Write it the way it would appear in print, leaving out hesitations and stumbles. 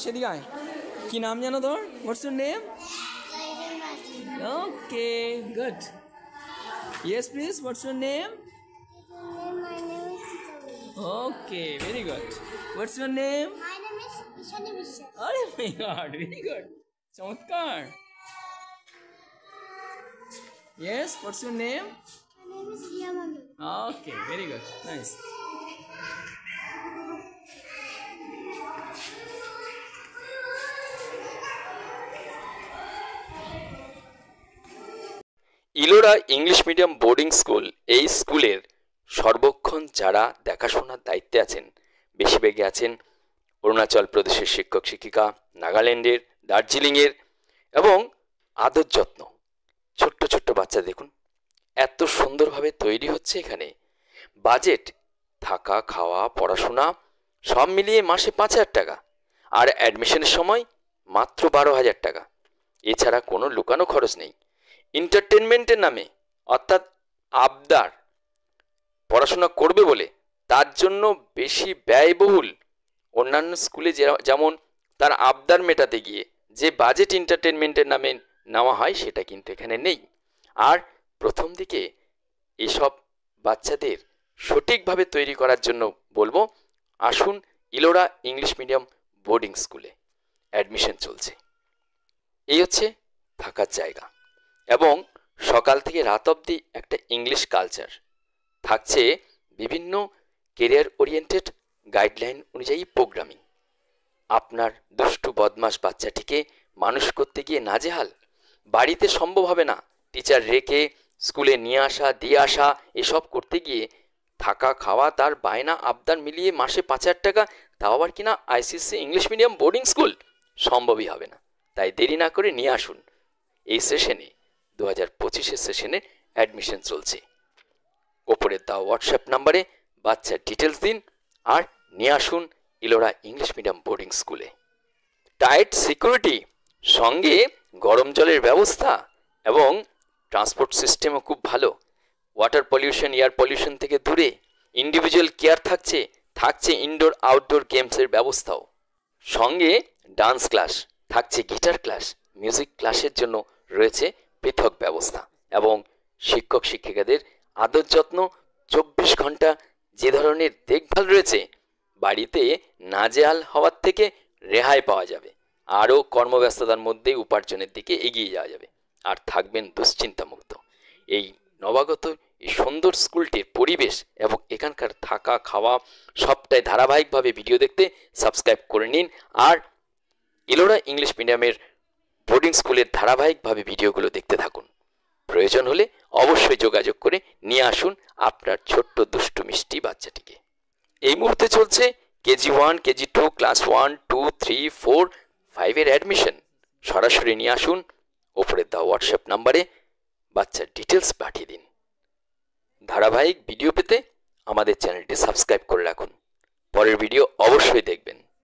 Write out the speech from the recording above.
সেদিকে আয়। কি নাম জানো তোর? What's your name? Okay, good. Yes please, what's your name? Okay, very good. What's your name? আরে মাই গড, ভেরি গুড, চমৎকার। Yes, what's your name? Okay, very good, nice. Ellora English medium boarding school, এই স্কুলের সর্বক্ষণ যারা দেখাশোনার দায়িত্বে আছেন, বেশিরভাগই আছেন অরুণাচল প্রদেশের শিক্ষক শিক্ষিকা, নাগাল্যান্ডের, দার্জিলিংয়ের, এবং আদর যত্ন। ছোট্ট ছোট্ট বাচ্চা দেখুন, এত সুন্দরভাবে তৈরি হচ্ছে এখানে। বাজেট থাকা, খাওয়া, পড়াশোনা সব মিলিয়ে মাসে 5,000 টাকা, আর অ্যাডমিশনের সময় মাত্র 12,000 টাকা। এছাড়া কোনো লুকানো খরচ নেই। এন্টারটেনমেন্টের নামে, অর্থাৎ আবদার, পড়াশোনা করবে বলে তার জন্য বেশি ব্যয়বহুল অন্যান্য স্কুলে যেমন তার আবদার মেটাতে গিয়ে যে বাজেট এন্টারটেনমেন্টের নামে নেওয়া হয়, সেটা কিন্তু এখানে নেই। আর প্রথম দিকে এসব বাচ্চাদের সঠিকভাবে তৈরি করার জন্য বলবো, আসুন ইলোরা ইংলিশ মিডিয়াম বোর্ডিং স্কুলে। অ্যাডমিশন চলছে। এই হচ্ছে থাকার জায়গা, এবং সকাল থেকে রাত অবধি একটা ইংলিশ কালচার থাকছে। বিভিন্ন কেরিয়ার ওরিয়েন্টেড গাইডলাইন অনুযায়ী প্রোগ্রামিং। আপনার দুষ্টু বদমাস বাচ্চাটিকে মানুষ করতে গিয়ে নাজেহাল, বাড়িতে সম্ভব হবে না। টিচার রেখে স্কুলে নিয়ে আসা, দিয়ে আসা, এসব করতে গিয়ে থাকা, খাওয়া, তার বায়না আবদার মিলিয়ে মাসে 5,000 টাকা, তাও আবার কিনা ICSE English medium boarding school, সম্ভবই হবে না। তাই দেরি না করে নিয়ে আসুন। এই সেশনে 2025-এর সেশনে অ্যাডমিশন চলছে। ওপরের দেওয়া হোয়াটসঅ্যাপ নাম্বারে বাচ্চার ডিটেলস দিন আর নিয়ে আসুন ইলোরা ইংলিশ মিডিয়াম বোর্ডিং স্কুলে। টাইট সিকিউরিটি, সঙ্গে গরম জলের ব্যবস্থা, এবং ট্রান্সপোর্ট সিস্টেমও খুব ভালো। ওয়াটার পলিউশন, এয়ার পলিউশন থেকে দূরে। ইন্ডিভিজুয়াল কেয়ার থাকছে ইনডোর আউটডোর গেমসের ব্যবস্থাও। সঙ্গে ডান্স ক্লাস থাকছে, গিটার ক্লাস, মিউজিক ক্লাসের জন্য রয়েছে পৃথক ব্যবস্থা, এবং শিক্ষক শিক্ষিকাদের আদর যত্ন 24 ঘন্টা যে ধরনের দেখভাল রয়েছে, বাড়িতে নাজেহাল হওয়ার থেকে রেহাই পাওয়া যাবে। আরও কর্মব্যস্ততার মধ্যে উপার্জনের দিকে এগিয়ে যাওয়া যাবে, আর থাকবেন দুশ্চিন্তামুক্ত। এই নবাগত এই সুন্দর স্কুলটির পরিবেশ এবং এখানকার থাকা, খাওয়া সবটাই ধারাবাহিকভাবে ভিডিও দেখতে সাবস্ক্রাইব করে নিন। আর ইলোরা ইংলিশ মিডিয়ামের বোর্ডিং স্কুলের ধারাবাহিকভাবে ভিডিওগুলো দেখতে থাকুন। প্রয়োজন হলে অবশ্যই যোগাযোগ করে নিয়ে আসুন আপনার ছোট্ট দুষ্টু মিষ্টি বাচ্চাটিকে। এই মুহূর্তে চলছে কেজি 1, কেজি 2, ক্লাস 1, 2, 3, 4, 5-এর অ্যাডমিশন। সরাসরি নিয়ে আসুন। ওপরের দেওয়া হোয়াটসঅ্যাপ নাম্বারে বাচ্চার ডিটেলস পাঠিয়ে দিন। ধারাবাহিক ভিডিও পেতে আমাদের চ্যানেলটি সাবস্ক্রাইব করে রাখুন। পরের ভিডিও অবশ্যই দেখবেন।